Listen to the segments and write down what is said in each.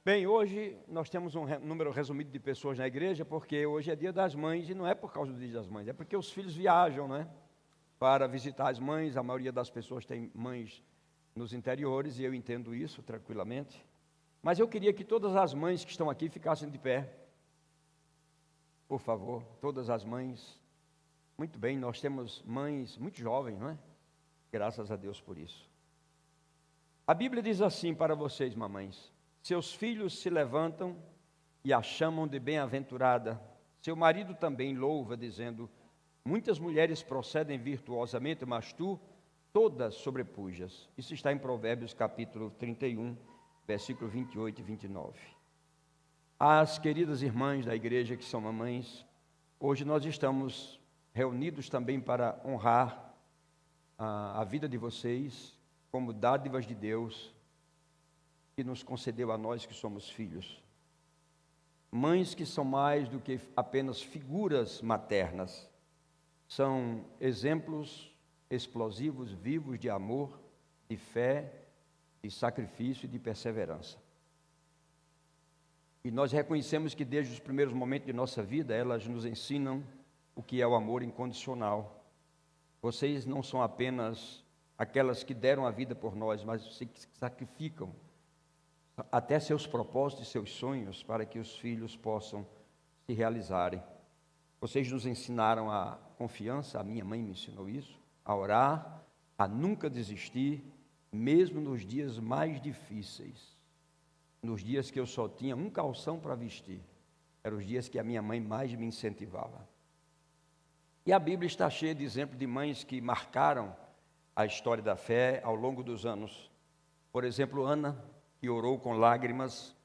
Bem, hoje nós temos um número resumido de pessoas na igreja, porque hoje é dia das mães, e não é por causa do dia das mães, é porque os filhos viajam, né? Para visitar as mães. A maioria das pessoas tem mães nos interiores, e eu entendo isso tranquilamente. Mas eu queria que todas as mães que estão aqui ficassem de pé. Por favor, todas as mães. Muito bem, nós temos mães muito jovens, não é? Graças a Deus por isso. A Bíblia diz assim para vocês, mamães: seus filhos se levantam e a chamam de bem-aventurada. Seu marido também louva, dizendo: muitas mulheres procedem virtuosamente, mas tu todas sobrepujas. Isso está em Provérbios capítulo 31, versículo 28 e 29. As queridas irmãs da igreja que são mamães, hoje nós estamos reunidos também para honrar a vida de vocês como dádivas de Deus que nos concedeu a nós que somos filhos. Mães que são mais do que apenas figuras maternas, são exemplos explosivos, vivos de amor, de fé, de sacrifício e de perseverança. E nós reconhecemos que desde os primeiros momentos de nossa vida, elas nos ensinam o que é o amor incondicional. Vocês não são apenas aquelas que deram a vida por nós, mas que sacrificam até seus propósitos e seus sonhos para que os filhos possam se realizarem. Vocês nos ensinaram a confiança, a minha mãe me ensinou isso, a orar, a nunca desistir, mesmo nos dias mais difíceis, nos dias que eu só tinha um calção para vestir. Eram os dias que a minha mãe mais me incentivava. E a Bíblia está cheia de exemplos de mães que marcaram a história da fé ao longo dos anos. Por exemplo, Ana, que orou com lágrimas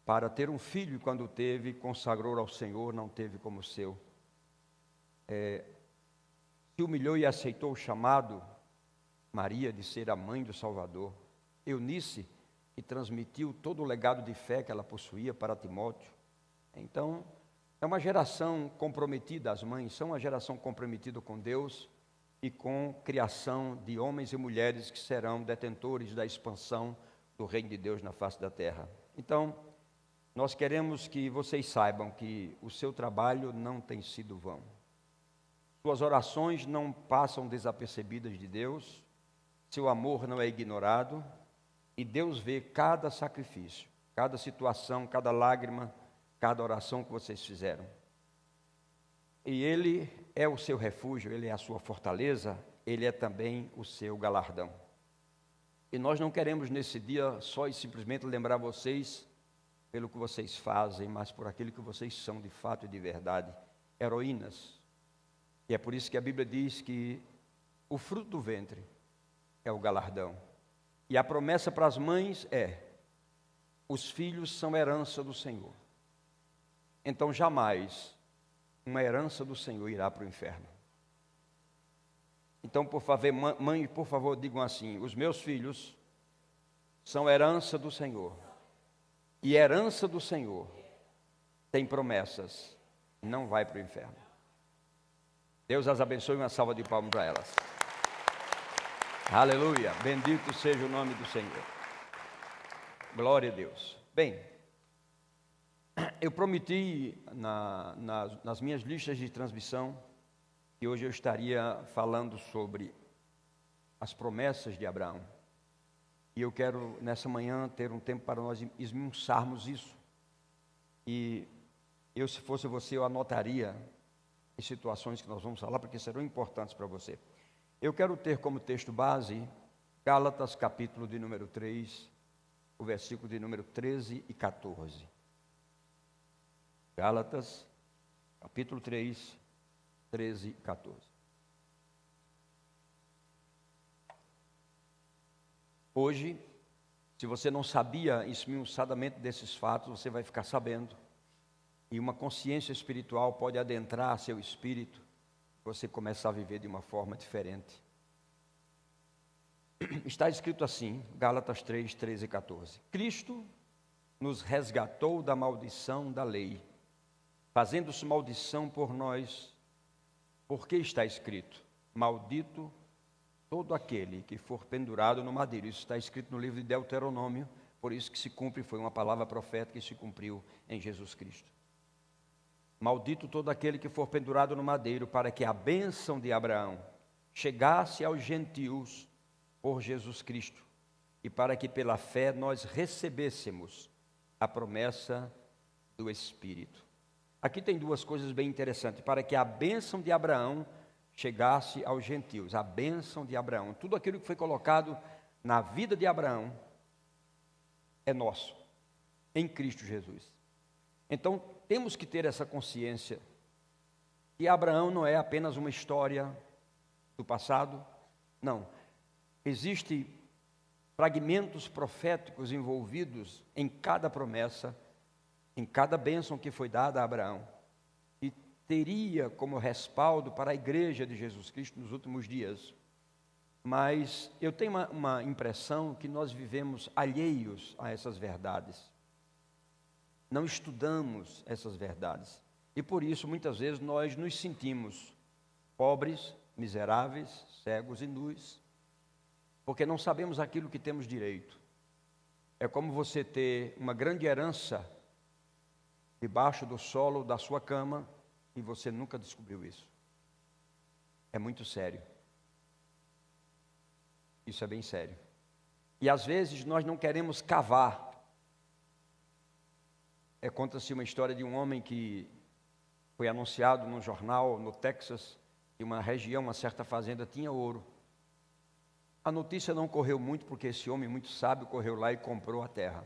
para ter um filho, e quando teve, consagrou ao Senhor, não teve como seu. Se humilhou e aceitou o chamado, Maria, de ser a mãe do Salvador. Eunice, que transmitiu todo o legado de fé que ela possuía para Timóteo. Então, é uma geração comprometida, as mães são uma geração comprometida com Deus e com criação de homens e mulheres que serão detentores da expansão do reino de Deus na face da terra. Então, nós queremos que vocês saibam que o seu trabalho não tem sido vão. Suas orações não passam desapercebidas de Deus, seu amor não é ignorado, e Deus vê cada sacrifício, cada situação, cada lágrima, cada oração que vocês fizeram. E Ele é o seu refúgio, Ele é a sua fortaleza, Ele é também o seu galardão. E nós não queremos nesse dia só e simplesmente lembrar vocês pelo que vocês fazem, mas por aquilo que vocês são de fato e de verdade, heroínas. E é por isso que a Bíblia diz que o fruto do ventre é o galardão. E a promessa para as mães é: os filhos são herança do Senhor. Então jamais uma herança do Senhor irá para o inferno. Então, por favor, mãe, por favor, digam assim: os meus filhos são herança do Senhor. E herança do Senhor tem promessas, não vai para o inferno. Deus as abençoe, uma salva de palmas para elas. Aleluia, bendito seja o nome do Senhor. Glória a Deus. Bem, eu prometi nas minhas listas de transmissão que hoje eu estaria falando sobre as promessas de Abraão. E eu quero, nessa manhã, ter um tempo para nós esmiuçarmos isso. E eu, se fosse você, eu anotaria as situações que nós vamos falar, porque serão importantes para você. Eu quero ter como texto base Gálatas, capítulo de número 3, o versículo de número 13 e 14. Gálatas, capítulo 3, 13 e 14. Hoje, se você não sabia esmiuçadamente desses fatos, você vai ficar sabendo. E uma consciência espiritual pode adentrar seu espírito, você começar a viver de uma forma diferente. Está escrito assim, Gálatas 3, 13 e 14. Cristo nos resgatou da maldição da lei, fazendo-se maldição por nós, porque está escrito: maldito todo aquele que for pendurado no madeiro. Isso está escrito no livro de Deuteronômio, Por isso que se cumpre, foi uma palavra profética que se cumpriu em Jesus Cristo. Maldito todo aquele que for pendurado no madeiro, para que a bênção de Abraão chegasse aos gentios por Jesus Cristo, e para que pela fé nós recebêssemos a promessa do Espírito. Aqui tem duas coisas bem interessantes: para que a bênção de Abraão chegasse aos gentios, a bênção de Abraão. Tudo aquilo que foi colocado na vida de Abraão é nosso, em Cristo Jesus. Então, temos que ter essa consciência que Abraão não é apenas uma história do passado, não. Existem fragmentos proféticos envolvidos em cada promessa, em cada bênção que foi dada a Abraão, e teria como respaldo para a igreja de Jesus Cristo nos últimos dias. Mas eu tenho uma impressão que nós vivemos alheios a essas verdades. Não estudamos essas verdades. E por isso, muitas vezes, nós nos sentimos pobres, miseráveis, cegos e nus, porque não sabemos aquilo que temos direito. É como você ter uma grande herança debaixo do solo da sua cama e você nunca descobriu isso. É muito sério. Isso é bem sério. E às vezes nós não queremos cavar. Conta-se uma história de um homem que foi anunciado num jornal no Texas, que uma região, uma certa fazenda tinha ouro. A notícia não correu muito, porque esse homem muito sábio correu lá e comprou a terra.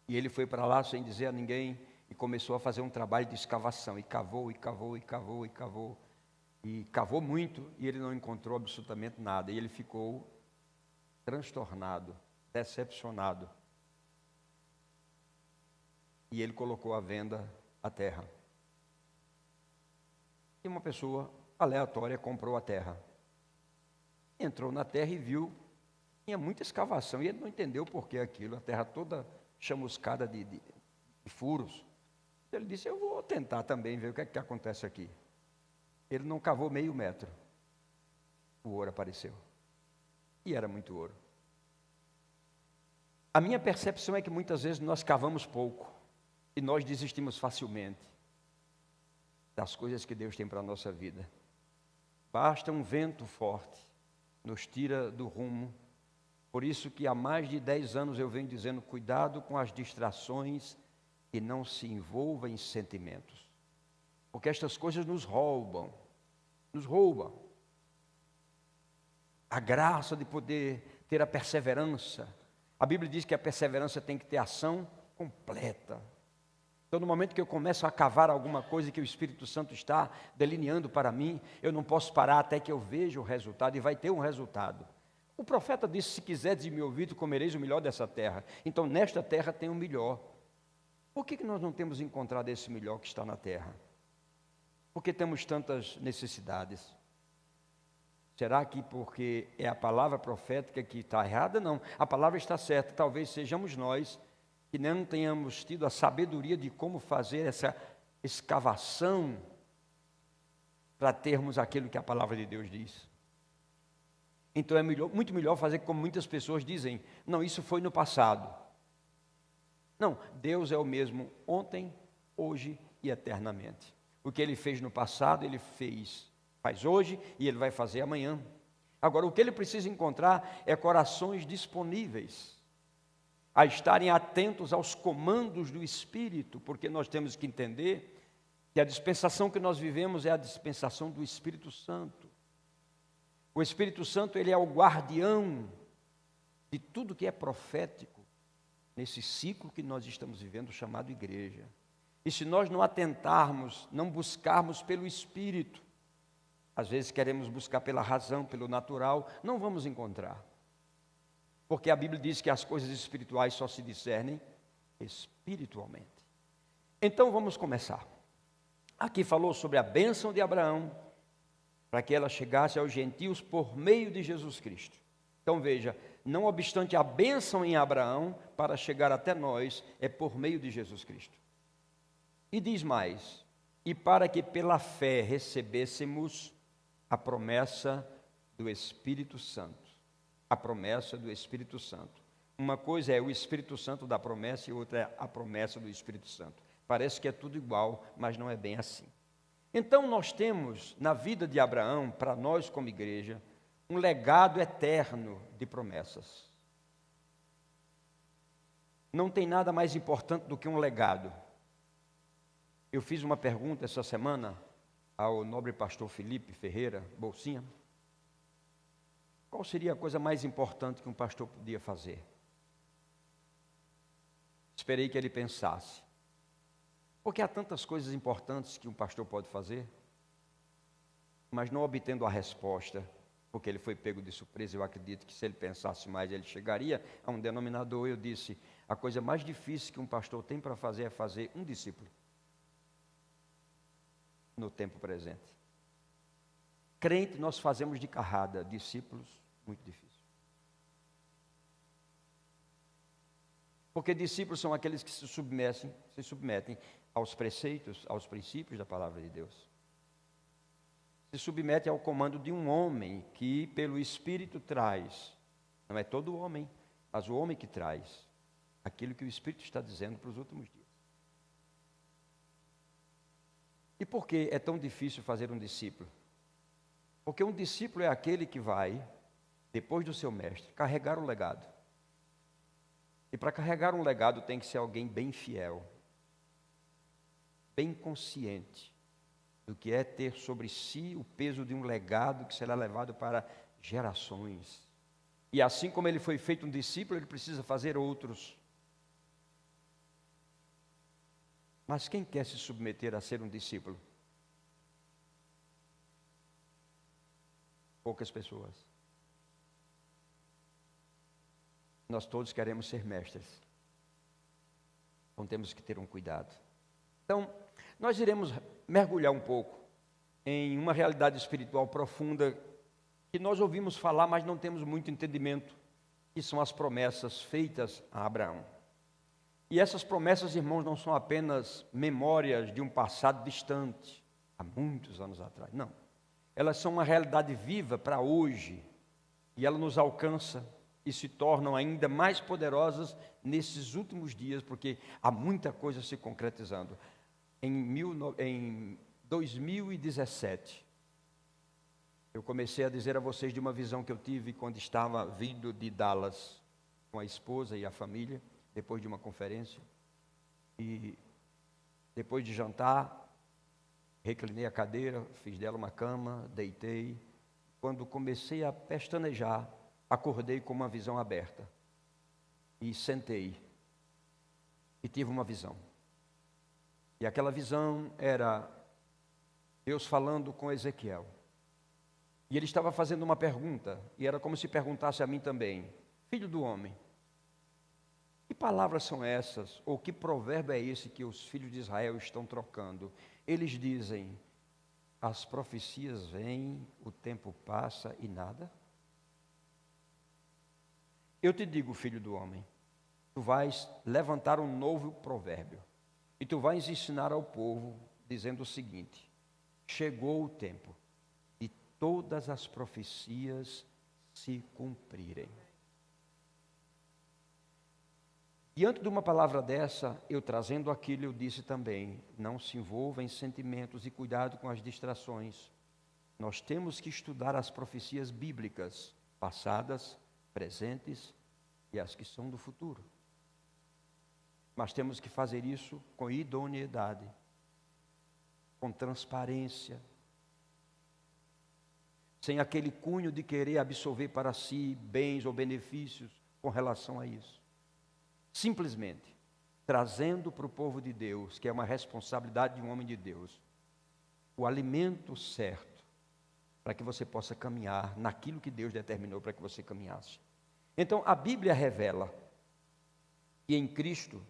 E ele foi para lá sem dizer a ninguém e começou a fazer um trabalho de escavação. E cavou, e cavou, e cavou, e cavou. E cavou muito e ele não encontrou absolutamente nada. E ele ficou transtornado, decepcionado. E ele colocou à venda a terra. E uma pessoa aleatória comprou a terra. Entrou na terra e viu que tinha muita escavação. E ele não entendeu por que aquilo, a terra toda chamuscada de furos. Ele disse, eu vou tentar também ver o que é que acontece aqui. Ele não cavou meio metro. O ouro apareceu. E era muito ouro. A minha percepção é que muitas vezes nós cavamos pouco. E nós desistimos facilmente das coisas que Deus tem para a nossa vida. Basta um vento forte, nos tira do rumo. Por isso que há mais de 10 anos eu venho dizendo, cuidado com as distrações e não se envolva em sentimentos. Porque estas coisas nos roubam. A graça de poder ter a perseverança. A Bíblia diz que a perseverança tem que ter ação completa. Então, no momento que eu começo a cavar alguma coisa que o Espírito Santo está delineando para mim, eu não posso parar até que eu veja o resultado, e vai ter um resultado. O profeta disse, se quiseres me ouvir, tu comereis o melhor dessa terra. Então, nesta terra tem o melhor. Por que nós não temos encontrado esse melhor que está na terra? Porque temos tantas necessidades. Será que porque é a palavra profética que está errada? Não, a palavra está certa. Talvez sejamos nós que não tenhamos tido a sabedoria de como fazer essa escavação para termos aquilo que a palavra de Deus diz. Então é muito melhor fazer como muitas pessoas dizem, não, isso foi no passado. Não, Deus é o mesmo ontem, hoje e eternamente. O que Ele fez no passado, Ele faz hoje e Ele vai fazer amanhã. Agora, o que Ele precisa encontrar é corações disponíveis a estarem atentos aos comandos do Espírito, porque nós temos que entender que a dispensação que nós vivemos é a dispensação do Espírito Santo. O Espírito Santo, ele é o guardião de tudo que é profético nesse ciclo que nós estamos vivendo, chamado igreja. E se nós não atentarmos, não buscarmos pelo Espírito, às vezes queremos buscar pela razão, pelo natural, não vamos encontrar. Porque a Bíblia diz que as coisas espirituais só se discernem espiritualmente. Então vamos começar. Aqui falou sobre a bênção de Abraão, para que ela chegasse aos gentios por meio de Jesus Cristo. Então veja, não obstante a bênção em Abraão, para chegar até nós, é por meio de Jesus Cristo. E diz mais, e para que pela fé recebêssemos a promessa do Espírito Santo. A promessa do Espírito Santo. Uma coisa é o Espírito Santo da promessa e outra é a promessa do Espírito Santo. Parece que é tudo igual, mas não é bem assim. Então nós temos na vida de Abraão, para nós como igreja, um legado eterno de promessas. Não tem nada mais importante do que um legado. Eu fiz uma pergunta essa semana ao nobre pastor Felipe Ferreira, Bolsinha. Qual seria a coisa mais importante que um pastor podia fazer? Esperei que ele pensasse. Porque há tantas coisas importantes que um pastor pode fazer, mas não obtendo a resposta, porque ele foi pego de surpresa. Eu acredito que se ele pensasse mais, ele chegaria a um denominador. Eu disse, a coisa mais difícil que um pastor tem para fazer é fazer um discípulo no tempo presente. Crente nós fazemos de carrada, discípulos, muito difícil. Porque discípulos são aqueles que se submetem aos preceitos, aos princípios da palavra de Deus. Se submete ao comando de um homem que pelo Espírito traz, não é todo homem, mas o homem que traz aquilo que o Espírito está dizendo para os últimos dias. E por que é tão difícil fazer um discípulo? Porque um discípulo é aquele que vai, depois do seu mestre, carregar o legado. E para carregar um legado tem que ser alguém bem fiel, bem consciente do que é ter sobre si o peso de um legado que será levado para gerações. E assim como ele foi feito um discípulo, ele precisa fazer outros. Mas quem quer se submeter a ser um discípulo? Poucas pessoas. Nós todos queremos ser mestres. Então temos que ter um cuidado. Então, nós iremos mergulhar um pouco em uma realidade espiritual profunda que nós ouvimos falar, mas não temos muito entendimento, que são as promessas feitas a Abraão. E essas promessas, irmãos, não são apenas memórias de um passado distante, há muitos anos atrás, não. Elas são uma realidade viva para hoje, e ela nos alcança e se tornam ainda mais poderosas nesses últimos dias, porque há muita coisa se concretizando. Em 2017, eu comecei a dizer a vocês de uma visão que eu tive quando estava vindo de Dallas com a esposa e a família, depois de uma conferência. E depois de jantar, reclinei a cadeira, fiz dela uma cama, deitei. Quando comecei a pestanejar, acordei com uma visão aberta. E sentei. E tive uma visão. E aquela visão era Deus falando com Ezequiel. E ele estava fazendo uma pergunta, e era como se perguntasse a mim também: filho do homem, que palavras são essas, ou que provérbio é esse que os filhos de Israel estão trocando? Eles dizem, as profecias vêm, o tempo passa e nada. Eu te digo, filho do homem, tu vais levantar um novo provérbio, e tu vais ensinar ao povo, dizendo o seguinte: chegou o tempo de todas as profecias se cumprirem. Diante de uma palavra dessa, eu trazendo aquilo, eu disse também, não se envolva em sentimentos e cuidado com as distrações. Nós temos que estudar as profecias bíblicas, passadas, presentes e as que são do futuro. Mas temos que fazer isso com idoneidade, com transparência, sem aquele cunho de querer absorver para si bens ou benefícios com relação a isso. Simplesmente trazendo para o povo de Deus, que é uma responsabilidade de um homem de Deus, o alimento certo para que você possa caminhar naquilo que Deus determinou para que você caminhasse. Então, a Bíblia revela que em Cristo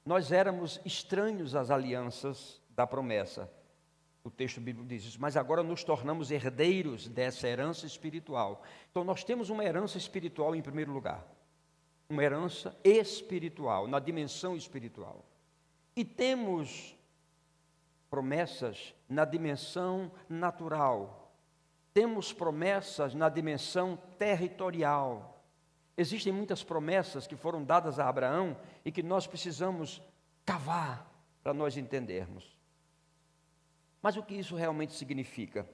nós éramos estranhos às alianças da promessa. O texto bíblico diz isso, mas agora nos tornamos herdeiros dessa herança espiritual. Então, nós temos uma herança espiritual em primeiro lugar. Uma herança espiritual, na dimensão espiritual. E temos promessas na dimensão natural. Temos promessas na dimensão territorial. Existem muitas promessas que foram dadas a Abraão e que nós precisamos cavar para nós entendermos. Mas o que isso realmente significa?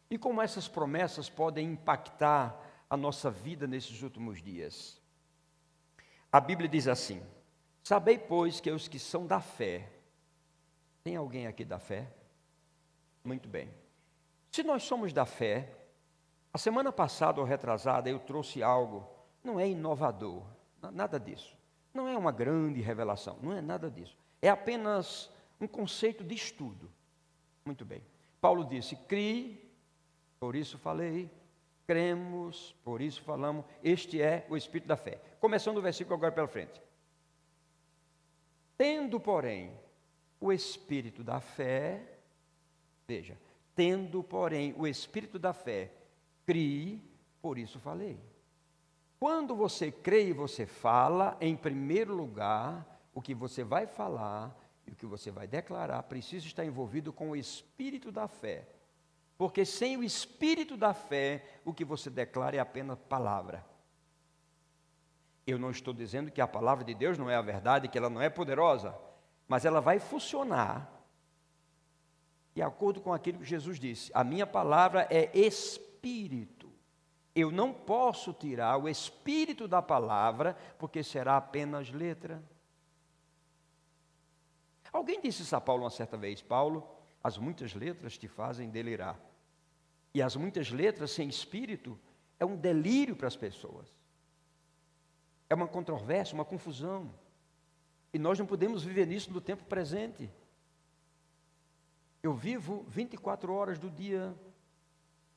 E como essas promessas podem impactar a nossa vida nesses últimos dias? A Bíblia diz assim: sabei, pois, que os que são da fé. Tem alguém aqui da fé? Muito bem. Se nós somos da fé, a semana passada ou retrasada eu trouxe algo, não é inovador, nada disso. Não é uma grande revelação, não é nada disso. É apenas um conceito de estudo. Muito bem. Paulo disse: crie, por isso falei, cremos, por isso falamos. Este é o espírito da fé. Começando o versículo agora pela frente. Tendo, porém, o espírito da fé, veja, tendo, porém, o espírito da fé, crie, por isso falei. Quando você crê e você fala, em primeiro lugar, o que você vai falar e o que você vai declarar precisa estar envolvido com o espírito da fé. Porque sem o espírito da fé, o que você declara é apenas palavra. Eu não estou dizendo que a palavra de Deus não é a verdade, que ela não é poderosa, mas ela vai funcionar de acordo com aquilo que Jesus disse. A minha palavra é espírito. Eu não posso tirar o espírito da palavra, porque será apenas letra. Alguém disse isso a Paulo uma certa vez: Paulo, as muitas letras te fazem delirar. E as muitas letras sem espírito é um delírio para as pessoas. É uma controvérsia, uma confusão. E nós não podemos viver nisso no tempo presente. Eu vivo 24 horas do dia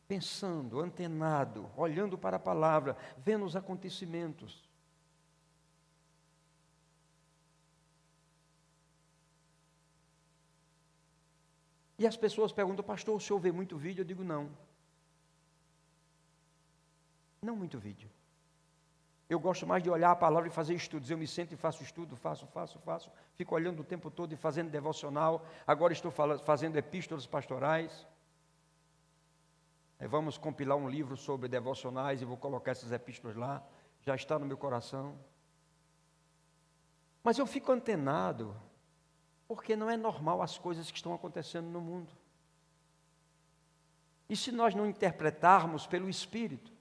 pensando, antenado, olhando para a palavra, vendo os acontecimentos. E as pessoas perguntam: pastor, o senhor vê muito vídeo? Eu digo: não. Não muito vídeo. Eu gosto mais de olhar a palavra e fazer estudos. Eu me sento e faço estudo, faço. Fico olhando o tempo todo e fazendo devocional. Agora estou fazendo epístolas pastorais. Vamos compilar um livro sobre devocionais e vou colocar essas epístolas lá. Já está no meu coração. Mas eu fico antenado, porque não é normal as coisas que estão acontecendo no mundo. E se nós não interpretarmos pelo Espírito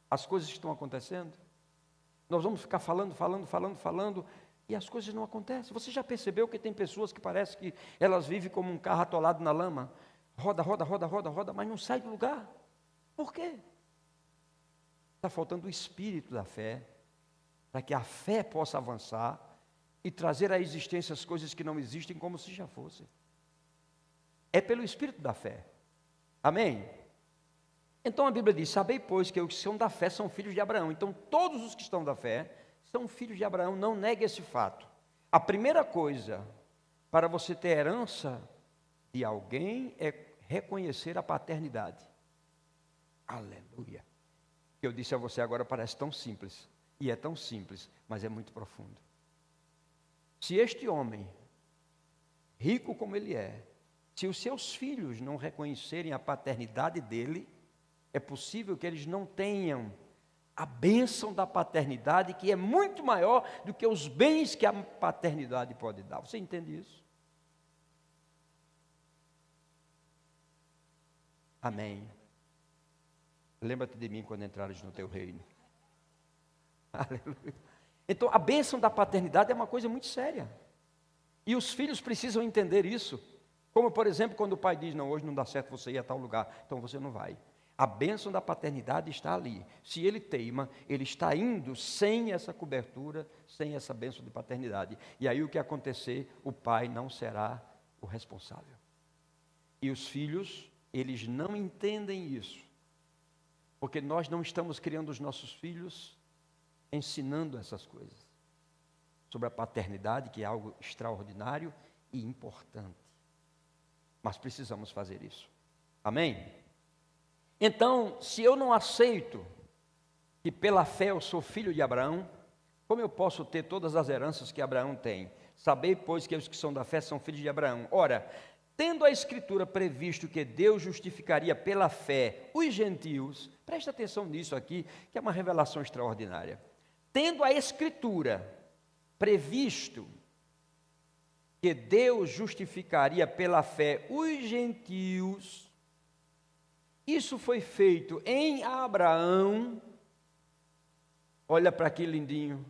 as coisas que estão acontecendo, nós vamos ficar falando, e as coisas não acontecem. Você já percebeu que tem pessoas que parece que elas vivem como um carro atolado na lama? Roda, mas não sai do lugar. Por quê? Está faltando o espírito da fé, para que a fé possa avançar e trazer à existência as coisas que não existem como se já fossem. É pelo espírito da fé. Amém? Então a Bíblia diz: sabei, pois, que os que são da fé são filhos de Abraão. Então todos os que estão da fé são filhos de Abraão. Não negue esse fato. A primeira coisa para você ter herança de alguém é reconhecer a paternidade. Aleluia. O que eu disse a você agora parece tão simples. E é tão simples, mas é muito profundo. Se este homem, rico como ele é, se os seus filhos não reconhecerem a paternidade dele, é possível que eles não tenham a bênção da paternidade, que é muito maior do que os bens que a paternidade pode dar. Você entende isso? Amém. Lembra-te de mim quando entrares no teu reino. Aleluia. Então, a bênção da paternidade é uma coisa muito séria. E os filhos precisam entender isso. Como, por exemplo, quando o pai diz: não, hoje não dá certo você ir a tal lugar, então você não vai. A bênção da paternidade está ali. Se ele teima, ele está indo sem essa cobertura, sem essa bênção de paternidade. E aí o que acontecer, o pai não será o responsável. E os filhos, eles não entendem isso. Porque nós não estamos criando os nossos filhos ensinando essas coisas. Sobre a paternidade, que é algo extraordinário e importante. Mas precisamos fazer isso. Amém? Então, se eu não aceito que pela fé eu sou filho de Abraão, como eu posso ter todas as heranças que Abraão tem? Sabei, pois, que os que são da fé são filhos de Abraão. Ora, tendo a Escritura previsto que Deus justificaria pela fé os gentios, presta atenção nisso aqui, que é uma revelação extraordinária. tendo a Escritura previsto que Deus justificaria pela fé os gentios, isso foi feito em Abraão. Olha para que lindinho.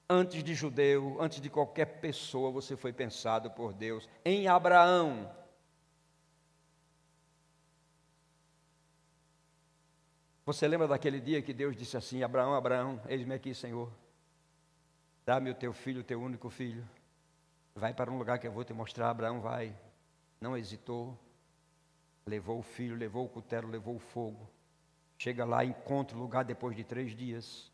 Antes de judeu, antes de qualquer pessoa, você foi pensado por Deus. Em Abraão. Você lembra daquele dia que Deus disse assim: Abraão, Abraão, eis-me aqui, Senhor. Dá-me o teu filho, o teu único filho. Vai para um lugar que eu vou te mostrar. Abraão vai. Não hesitou. Levou o filho, levou o cutelo, levou o fogo. Chega lá, encontra o lugar depois de 3 dias.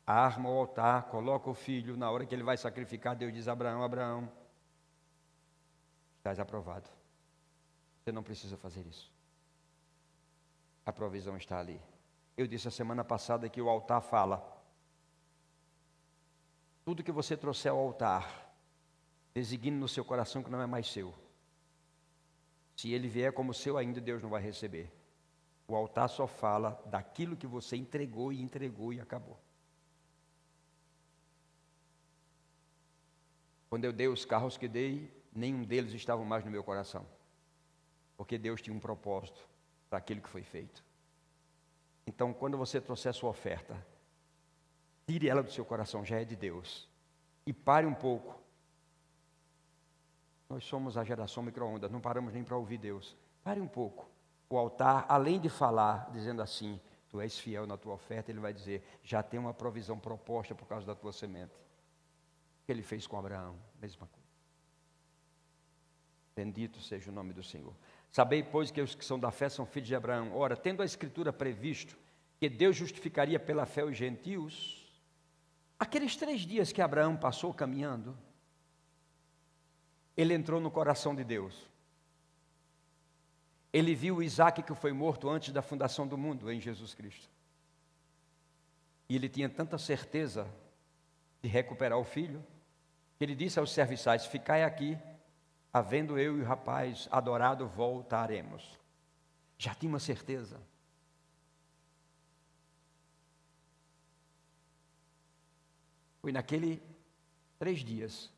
Arma o altar, coloca o filho. Na hora que ele vai sacrificar, Deus diz: Abraão, Abraão, estás aprovado. Você não precisa fazer isso. A provisão está ali. Eu disse a semana passada que o altar fala. Tudo que você trouxer ao altar, designe no seu coração que não é mais seu. Se ele vier como seu ainda, Deus não vai receber. O altar só fala daquilo que você entregou e acabou. Quando eu dei os carros que dei, nenhum deles estavam mais no meu coração. Porque Deus tinha um propósito para aquilo que foi feito. Então, quando você trouxer a sua oferta, tire ela do seu coração, já é de Deus. E pare um pouco. Nós somos a geração micro-ondas, não paramos nem para ouvir Deus. Pare um pouco. O altar, além de falar, dizendo assim: tu és fiel na tua oferta, ele vai dizer: já tem uma provisão proposta por causa da tua semente. O que ele fez com Abraão, mesma coisa. Bendito seja o nome do Senhor. Sabei, pois, que os que são da fé são filhos de Abraão. Ora, tendo a Escritura previsto que Deus justificaria pela fé os gentios, aqueles 3 dias que Abraão passou caminhando, ele entrou no coração de Deus. Ele viu Isaac, que foi morto antes da fundação do mundo, em Jesus Cristo. E ele tinha tanta certeza de recuperar o filho, que ele disse aos serviçais: ficai aqui, havendo eu e o rapaz adorado, voltaremos. Já tinha uma certeza. Foi naquele 3 dias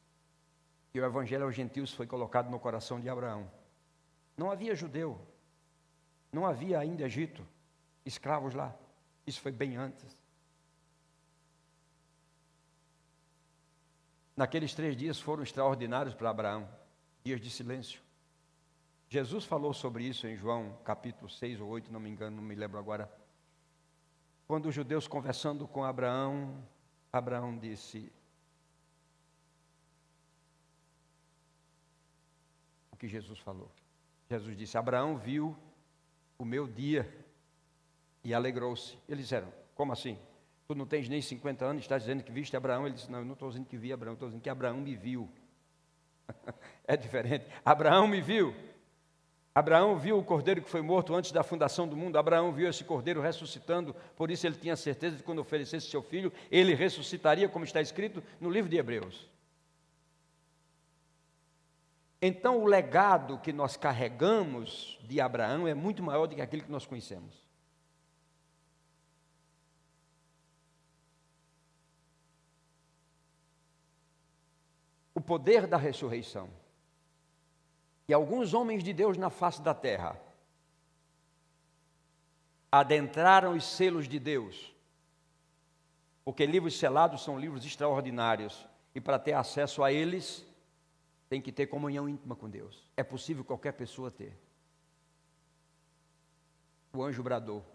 que o evangelho aos gentios foi colocado no coração de Abraão. Não havia judeu, não havia ainda Egito, escravos lá. Isso foi bem antes. Naqueles 3 dias foram extraordinários para Abraão, dias de silêncio. Jesus falou sobre isso em João capítulo 6 ou 8, não me engano, não me lembro agora. Quando os judeus conversando com Abraão, Abraão disse o que Jesus falou. Jesus disse: Abraão viu o meu dia e alegrou-se. Eles disseram: como assim? Tu não tens nem 50 anos e estás dizendo que viste Abraão? Ele disse: não, eu não estou dizendo que vi Abraão, estou dizendo que Abraão me viu. É diferente. Abraão me viu. Abraão viu o cordeiro que foi morto antes da fundação do mundo. Abraão viu esse cordeiro ressuscitando. Por isso ele tinha certeza de que quando oferecesse seu filho, ele ressuscitaria, como está escrito no livro de Hebreus. Então o legado que nós carregamos de Abraão é muito maior do que aquele que nós conhecemos. O poder da ressurreição. E alguns homens de Deus na face da terra adentraram os selos de Deus, porque livros selados são livros extraordinários, e para ter acesso a eles, tem que ter comunhão íntima com Deus. É possível qualquer pessoa ter. O anjo bradou,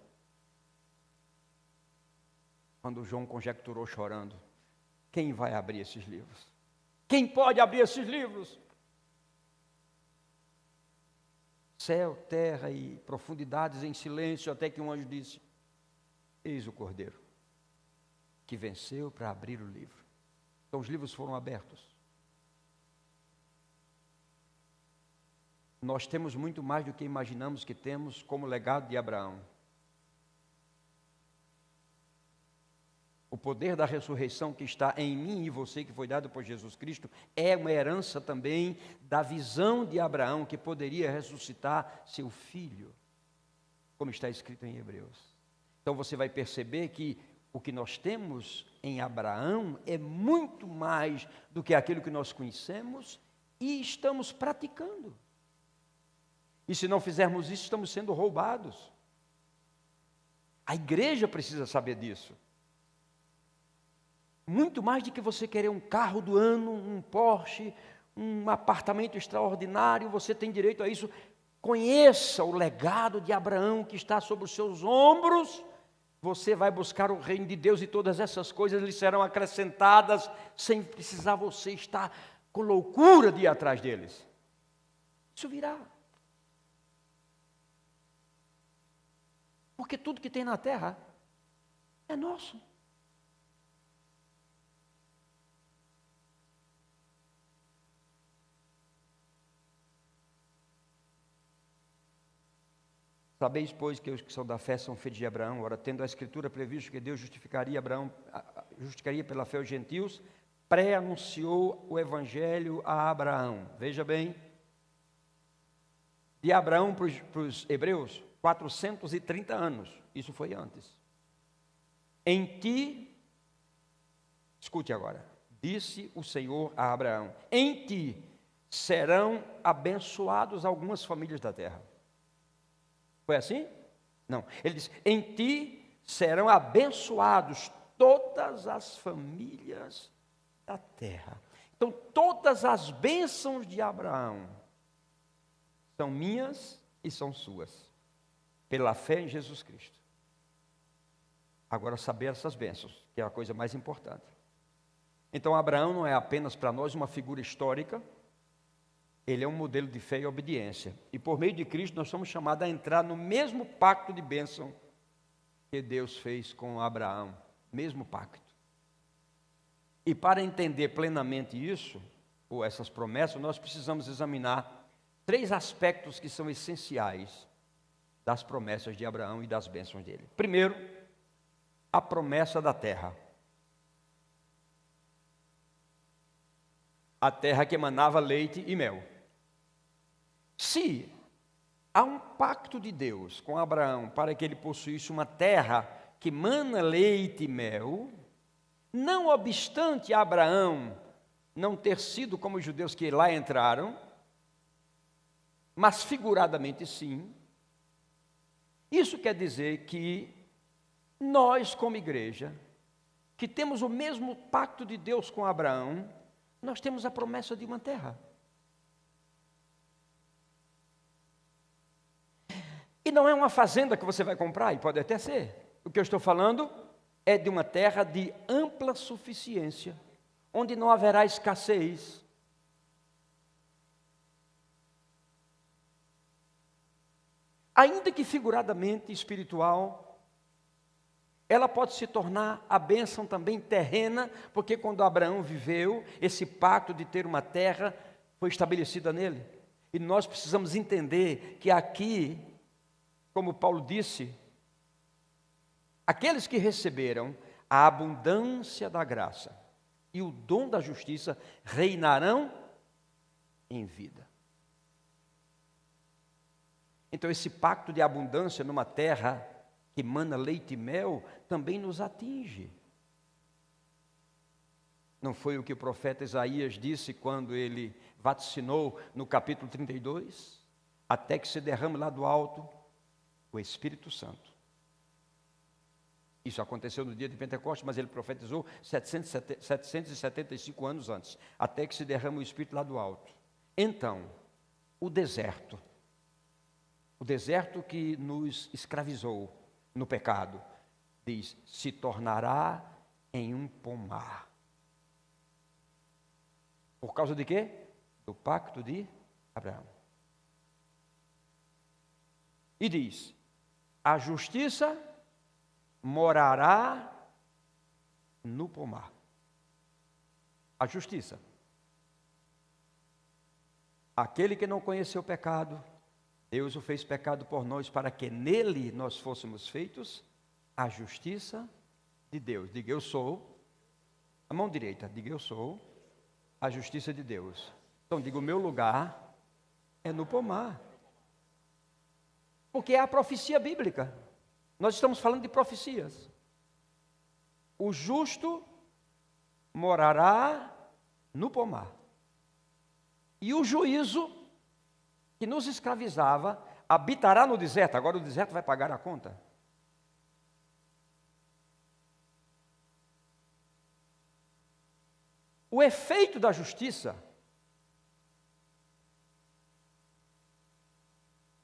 quando João conjecturou chorando: quem vai abrir esses livros? Quem pode abrir esses livros? Céu, terra e profundidades em silêncio, até que um anjo disse: eis o cordeiro que venceu para abrir o livro. Então os livros foram abertos. Nós temos muito mais do que imaginamos que temos como legado de Abraão. O poder da ressurreição que está em mim e você, que foi dado por Jesus Cristo, é uma herança também da visão de Abraão, que poderia ressuscitar seu filho, como está escrito em Hebreus. Então você vai perceber que o que nós temos em Abraão é muito mais do que aquilo que nós conhecemos e estamos praticando. E se não fizermos isso, estamos sendo roubados. A igreja precisa saber disso. Muito mais do que você querer um carro do ano, um Porsche, um apartamento extraordinário, você tem direito a isso. Conheça o legado de Abraão que está sobre os seus ombros. Você vai buscar o reino de Deus e todas essas coisas lhe serão acrescentadas sem precisar você estar com loucura de ir atrás deles. Isso virá. Porque tudo que tem na terra é nosso. Sabeis, pois, que os que são da fé são filhos de Abraão. Ora, tendo a Escritura previsto que Deus justificaria pela fé os gentios, pré-anunciou o Evangelho a Abraão. Veja bem, de Abraão para os hebreus, 430 anos. Isso foi antes. Em ti, escute agora, disse o Senhor a Abraão, em ti serão abençoados algumas famílias da terra. Foi assim? Não. Ele diz, em ti serão abençoados todas as famílias da terra. Então, todas as bênçãos de Abraão são minhas e são suas, pela fé em Jesus Cristo. Agora, saber essas bênçãos, que é a coisa mais importante. Então, Abraão não é apenas para nós uma figura histórica, ele é um modelo de fé e obediência. E por meio de Cristo nós somos chamados a entrar no mesmo pacto de bênção que Deus fez com Abraão. Mesmo pacto. E para entender plenamente isso, ou essas promessas, nós precisamos examinar 3 aspectos que são essenciais das promessas de Abraão e das bênçãos dele. Primeiro, a promessa da terra. A terra que emanava leite e mel. Se há um pacto de Deus com Abraão para que ele possuísse uma terra que mana leite e mel, não obstante Abraão não ter sido como os judeus que lá entraram, mas figuradamente sim, isso quer dizer que nós, como igreja, que temos o mesmo pacto de Deus com Abraão, nós temos a promessa de uma terra. E não é uma fazenda que você vai comprar, e pode até ser. O que eu estou falando é de uma terra de ampla suficiência, onde não haverá escassez. Ainda que figuradamente espiritual, ela pode se tornar a bênção também terrena, porque quando Abraão viveu, esse pacto de ter uma terra foi estabelecida nele. E nós precisamos entender que aqui, como Paulo disse, aqueles que receberam a abundância da graça e o dom da justiça reinarão em vida. Então esse pacto de abundância numa terra que mana leite e mel também nos atinge. Não foi o que o profeta Isaías disse quando ele vaticinou no capítulo 32? Até que se derrame lá do alto o Espírito Santo. Isso aconteceu no dia de Pentecostes, mas ele profetizou 775 anos antes, até que se derrame o Espírito lá do alto. Então, o deserto que nos escravizou no pecado, diz, se tornará em um pomar. Por causa de quê? Do pacto de Abraão. E diz, a justiça morará no pomar. A justiça. Aquele que não conheceu o pecado, Deus o fez pecado por nós, para que nele nós fôssemos feitos a justiça de Deus. Diga, eu sou, a mão direita, diga, eu sou a justiça de Deus. Então, diga, o meu lugar é no pomar. Porque é a profecia bíblica. Nós estamos falando de profecias. O justo morará no pomar. E o juízo que nos escravizava habitará no deserto. Agora o deserto vai pagar a conta. O efeito da justiça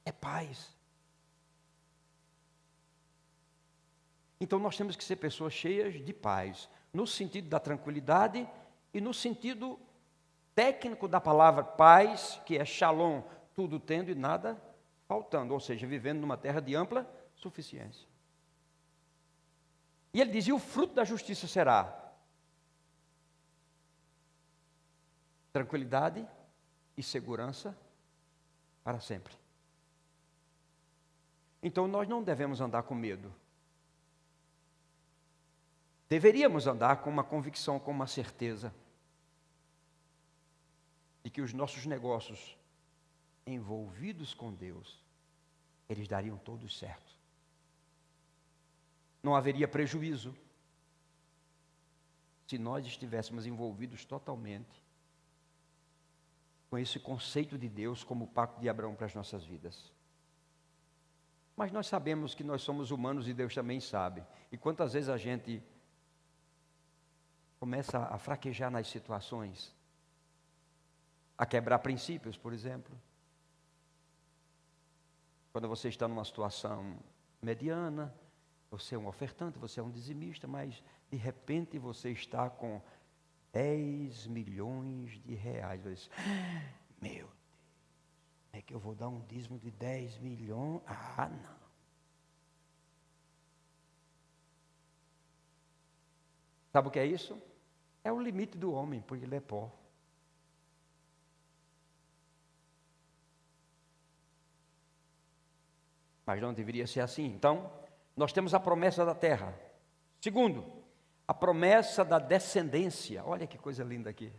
é paz. Então nós temos que ser pessoas cheias de paz, no sentido da tranquilidade e no sentido técnico da palavra paz, que é shalom, tudo tendo e nada faltando, ou seja, vivendo numa terra de ampla suficiência. E ele diz: e o fruto da justiça será tranquilidade e segurança para sempre. Então nós não devemos andar com medo. Deveríamos andar com uma convicção, com uma certeza de que os nossos negócios envolvidos com Deus, eles dariam todos certo. Não haveria prejuízo se nós estivéssemos envolvidos totalmente com esse conceito de Deus como o pacto de Abraão para as nossas vidas. Mas nós sabemos que nós somos humanos e Deus também sabe. E quantas vezes a gente começa a fraquejar nas situações, a quebrar princípios, por exemplo. Quando você está numa situação mediana, você é um ofertante, você é um dizimista, mas de repente você está com 10 milhões de reais. Você diz: meu Deus, é que eu vou dar um dízimo de 10 milhões? Ah, não. Sabe o que é isso? É o limite do homem, porque ele é pó. Mas não deveria ser assim. Então, nós temos a promessa da terra. Segundo, a promessa da descendência. Olha que coisa linda aqui.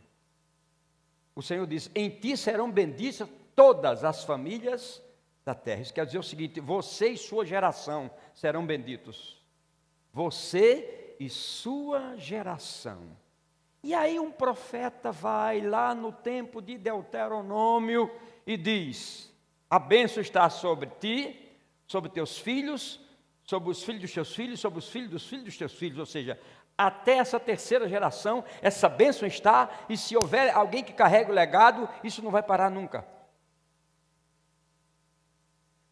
O Senhor diz: em ti serão benditas todas as famílias da terra. Isso quer dizer o seguinte: você e sua geração serão benditos. Você e sua geração. E aí um profeta vai lá no tempo de Deuteronômio e diz: a bênção está sobre ti, sobre teus filhos, sobre os filhos dos teus filhos, sobre os filhos dos teus filhos. Ou seja, até essa terceira geração, essa bênção está, e se houver alguém que carregue o legado, isso não vai parar nunca.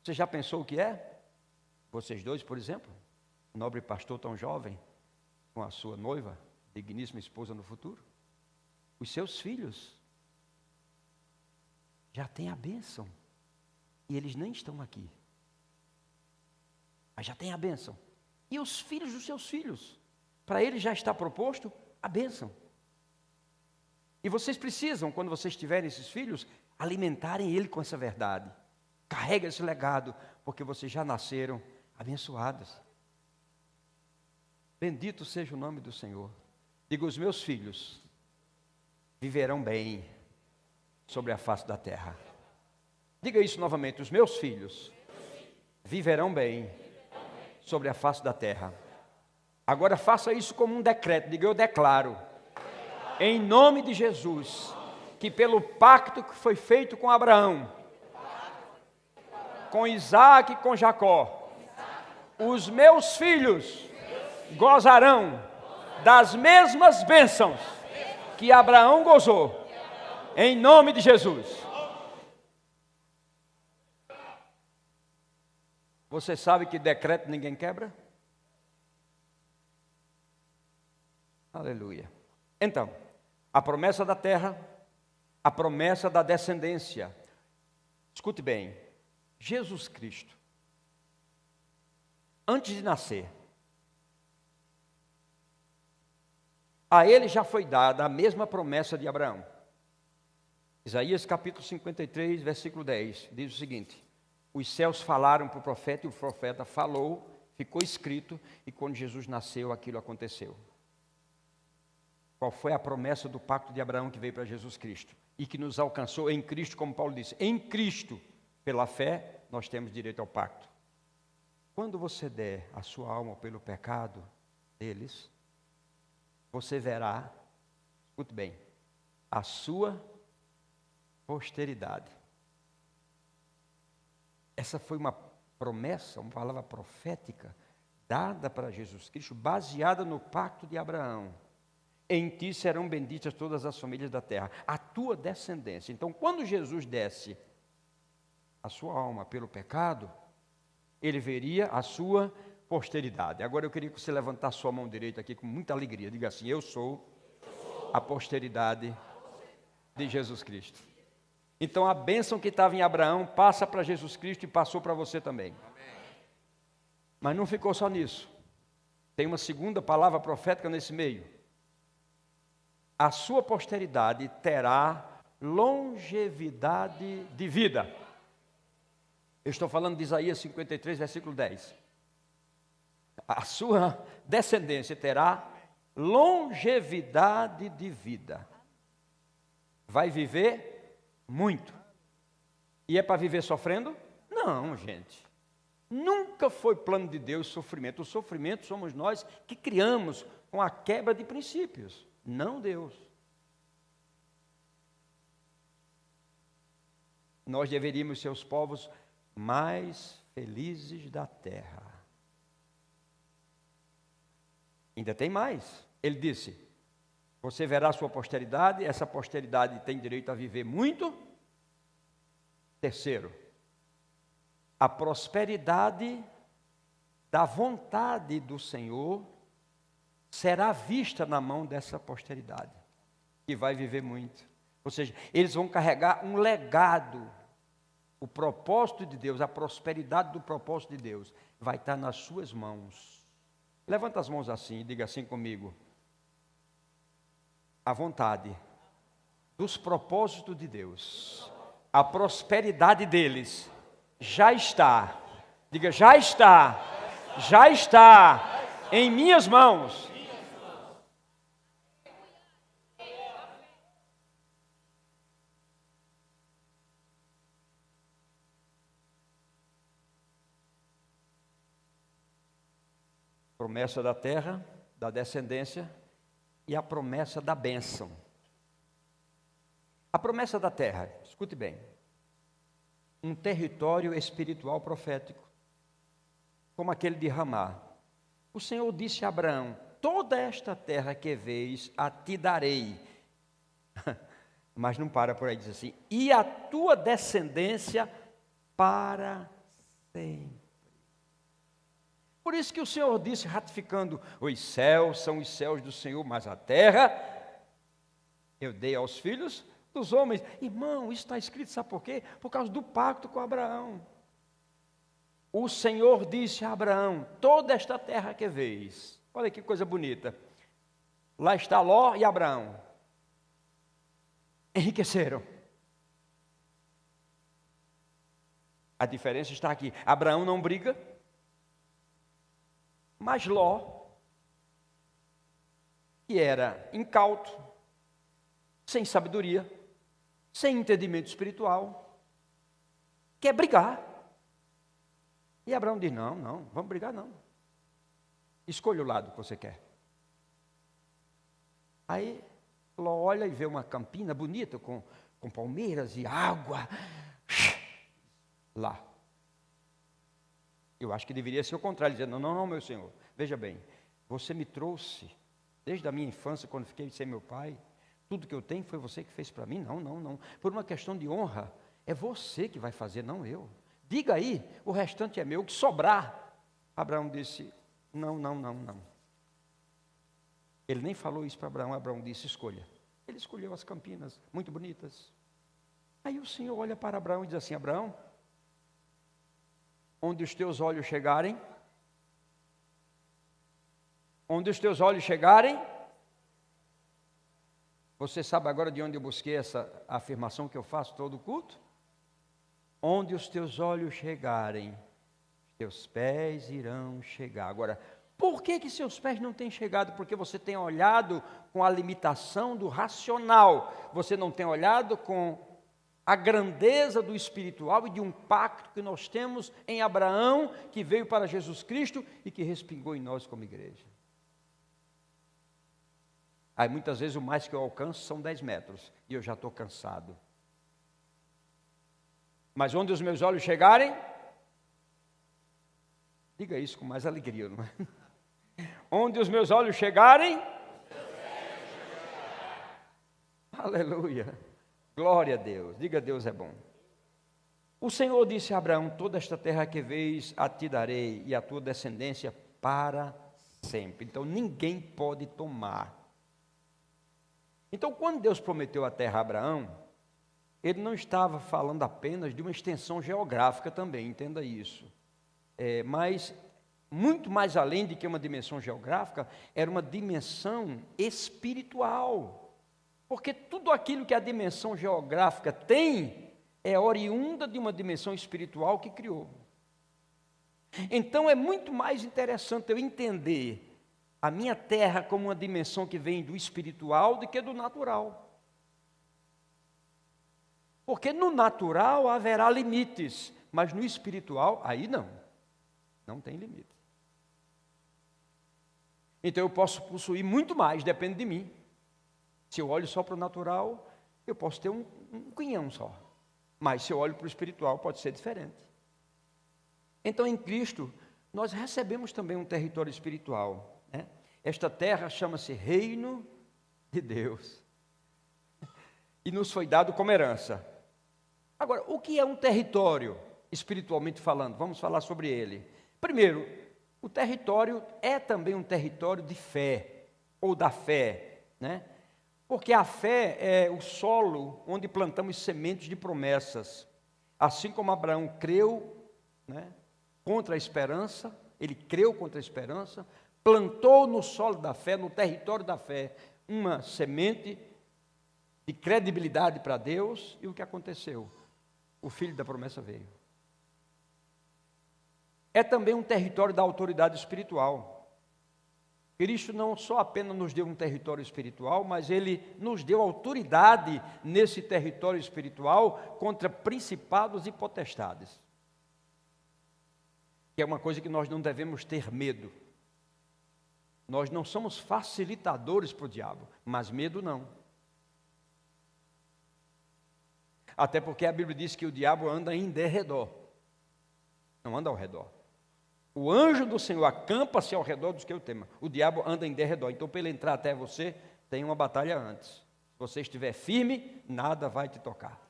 Você já pensou o que é? Vocês dois, por exemplo, nobre pastor tão jovem, com a sua noiva, digníssima esposa no futuro, os seus filhos já têm a bênção, e eles nem estão aqui, mas já têm a bênção. E os filhos dos seus filhos, para eles já está proposto a bênção. E vocês precisam, quando vocês tiverem esses filhos, alimentarem ele com essa verdade. Carrega esse legado, porque vocês já nasceram abençoados. Bendito seja o nome do Senhor. Diga: os meus filhos viverão bem sobre a face da terra. Diga isso novamente: os meus filhos viverão bem sobre a face da terra. Agora faça isso como um decreto. Diga: eu declaro, em nome de Jesus, que pelo pacto que foi feito com Abraão, com Isaac e com Jacó, os meus filhos gozarão das mesmas bênçãos que Abraão gozou, em nome de Jesus. Você sabe que decreto ninguém quebra? Aleluia. Então, a promessa da terra, a promessa da descendência. Escute bem, Jesus Cristo, antes de nascer, a ele já foi dada a mesma promessa de Abraão. Isaías capítulo 53, versículo 10, diz o seguinte: os céus falaram para o profeta, e o profeta falou, ficou escrito, e quando Jesus nasceu, aquilo aconteceu. Qual foi a promessa do pacto de Abraão que veio para Jesus Cristo? E que nos alcançou em Cristo, como Paulo disse: em Cristo, pela fé, nós temos direito ao pacto. quando você der a sua alma pelo pecado deles, você verá, escute bem, a sua posteridade. Essa foi uma promessa, uma palavra profética, dada para Jesus Cristo, baseada no pacto de Abraão. Em ti serão benditas todas as famílias da terra, a tua descendência. Então, quando Jesus desse a sua alma pelo pecado, ele veria a sua posteridade. Agora eu queria que você levantasse sua mão direita aqui com muita alegria. Diga assim: eu sou a posteridade de Jesus Cristo. Então a bênção que estava em Abraão passa para Jesus Cristo e passou para você também. Mas não ficou só nisso. Tem uma segunda palavra profética nesse meio. A sua posteridade terá longevidade de vida. Eu estou falando de Isaías 53, versículo 10. A sua descendência terá longevidade de vida. Vai viver muito. E é para viver sofrendo? Não, gente. Nunca foi plano de Deus sofrimento. O sofrimento somos nós que criamos com a quebra de princípios. Não Deus. Nós deveríamos ser os povos mais felizes da terra. Ainda tem mais. Ele disse: você verá a sua posteridade, essa posteridade tem direito a viver muito. Terceiro, a prosperidade da vontade do Senhor será vista na mão dessa posteridade, que vai viver muito. Ou seja, eles vão carregar um legado. O propósito de Deus, a prosperidade do propósito de Deus vai estar nas suas mãos. Levanta as mãos assim e diga assim comigo: a vontade dos propósitos de Deus, a prosperidade deles já está, diga, já está em minhas mãos. Promessa da terra, da descendência e a promessa da bênção. A promessa da terra, escute bem, um território espiritual profético, como aquele de Ramá. O Senhor disse a Abraão: toda esta terra que vês a ti darei. Mas não para por aí, diz assim: e a tua descendência para sempre. Por isso que o Senhor disse, ratificando: os céus são os céus do Senhor, mas a terra eu dei aos filhos dos homens. Irmão, isso está escrito, sabe por quê? Por causa do pacto com Abraão. O Senhor disse a Abraão: toda esta terra que vês. Olha que coisa bonita. Lá está Ló e Abraão. Enriqueceram. A diferença está aqui. Abraão não briga. Mas Ló, que era incauto, sem sabedoria, sem entendimento espiritual, quer brigar. E Abraão diz: não, vamos brigar não. Escolha o lado que você quer. Aí Ló olha e vê uma campina bonita com palmeiras e água. Lá. Eu acho que deveria ser o contrário, dizendo: não, meu Senhor, veja bem, você me trouxe, desde a minha infância, quando fiquei sem meu pai, tudo que eu tenho foi você que fez para mim. Não, por uma questão de honra, é você que vai fazer, não eu. Diga aí, o restante é meu, o que sobrar. Abraão disse: não. Ele nem falou isso para Abraão. Abraão disse: escolha. Ele escolheu as campinas, muito bonitas. Aí o Senhor olha para Abraão e diz assim: Abraão, onde os teus olhos chegarem, você sabe agora de onde eu busquei essa afirmação que eu faço todo culto? Onde os teus olhos chegarem, teus pés irão chegar. Agora, por que seus pés não têm chegado? Porque você tem olhado com a limitação do racional, você não tem olhado com a grandeza do espiritual e de um pacto que nós temos em Abraão, que veio para Jesus Cristo e que respingou em nós como igreja. Aí muitas vezes o mais que eu alcanço são 10 metros, e eu já estou cansado. Mas onde os meus olhos chegarem, diga isso com mais alegria, não é? Onde os meus olhos chegarem, aleluia, glória a Deus, diga Deus é bom. O Senhor disse a Abraão: toda esta terra que vês a ti darei, e a tua descendência para sempre. Então ninguém pode tomar. Então quando Deus prometeu a terra a Abraão, Ele não estava falando apenas de uma extensão geográfica também, entenda isso. Mas muito mais além de que uma dimensão geográfica, era uma dimensão espiritual. Porque tudo aquilo que a dimensão geográfica tem, é oriunda de uma dimensão espiritual que criou. Então é muito mais interessante eu entender a minha terra como uma dimensão que vem do espiritual do que do natural. Porque no natural haverá limites, mas no espiritual, aí não tem limite. Então eu posso possuir muito mais, depende de mim. Se eu olho só para o natural, eu posso ter um quinhão só. Mas se eu olho para o espiritual, pode ser diferente. Então em Cristo, nós recebemos também um território espiritual, né? Esta terra chama-se Reino de Deus. E nos foi dado como herança. Agora, o que é um território, espiritualmente falando? Vamos falar sobre ele. Primeiro, o território é também um território de fé, ou da fé, né? Porque a fé é o solo onde plantamos sementes de promessas. Assim como Abraão creu, né, contra a esperança, ele creu contra a esperança, plantou no solo da fé, no território da fé, uma semente de credibilidade para Deus, e o que aconteceu? O filho da promessa veio. É também um território da autoridade espiritual. Cristo não só apenas nos deu um território espiritual, mas Ele nos deu autoridade nesse território espiritual contra principados e potestades. Que é uma coisa que nós não devemos ter medo. Nós não somos facilitadores para o diabo, mas medo não. Até porque a Bíblia diz que o diabo anda em derredor, não anda ao redor. O anjo do Senhor acampa-se ao redor dos que o temem. O diabo anda em derredor. Então, para ele entrar até você, tem uma batalha antes. Se você estiver firme, nada vai te tocar.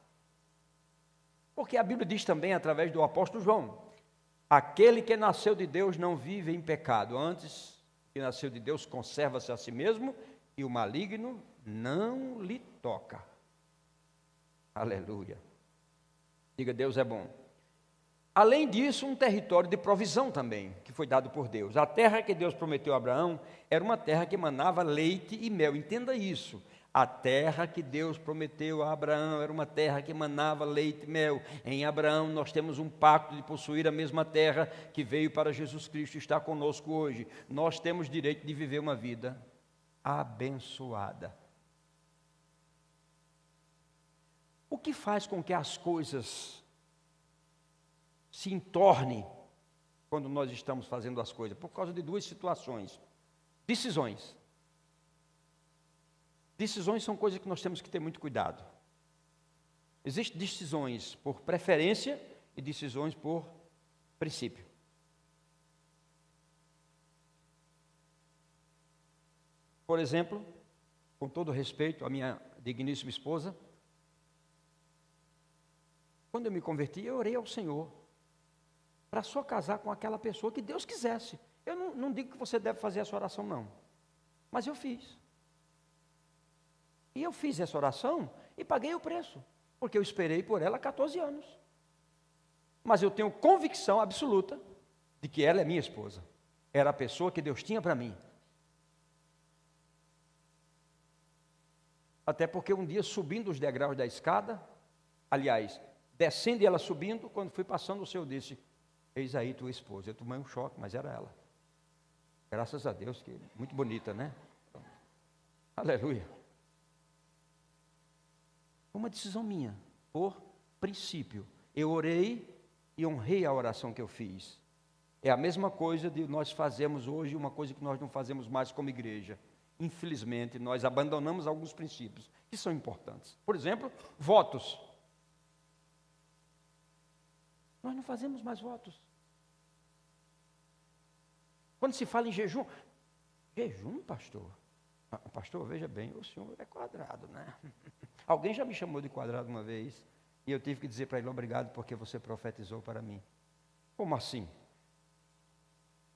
Porque a Bíblia diz também, através do apóstolo João: aquele que nasceu de Deus não vive em pecado. Antes que nasceu de Deus, conserva-se a si mesmo, e o maligno não lhe toca. Aleluia. Diga, Deus é bom. Além disso, um território de provisão também, que foi dado por Deus. A terra que Deus prometeu a Abraão era uma terra que emanava leite e mel. Entenda isso. A terra que Deus prometeu a Abraão era uma terra que emanava leite e mel. Em Abraão nós temos um pacto de possuir a mesma terra que veio para Jesus Cristo e está conosco hoje. Nós temos direito de viver uma vida abençoada. O que faz com que as coisas se entornem quando nós estamos fazendo as coisas? Por causa de duas situações. Decisões. Decisões são coisas que nós temos que ter muito cuidado. Existem decisões por preferência e decisões por princípio. Por exemplo, com todo respeito à minha digníssima esposa, quando eu me converti, eu orei ao Senhor para só casar com aquela pessoa que Deus quisesse. Eu não digo que você deve fazer essa oração, não. Mas eu fiz. E eu fiz essa oração e paguei o preço, porque eu esperei por ela 14 anos. Mas eu tenho convicção absoluta de que ela é minha esposa. Era a pessoa que Deus tinha para mim. Até porque um dia, subindo os degraus da escada, aliás, descendo e ela subindo, quando fui passando, o Senhor disse: eis aí tua esposa. Eu tomei um choque, mas era ela. Graças a Deus, que muito bonita, né? Aleluia. Foi uma decisão minha. por princípio. Eu orei e honrei a oração que eu fiz. É a mesma coisa de nós fazemos hoje, uma coisa que nós não fazemos mais como igreja. Infelizmente, nós abandonamos alguns princípios que são importantes. Por exemplo, votos. Nós não fazemos mais votos. Quando se fala em jejum, pastor? Pastor, veja bem, o senhor é quadrado, né? Alguém já me chamou de quadrado uma vez, e eu tive que dizer para ele, obrigado, porque você profetizou para mim. Como assim?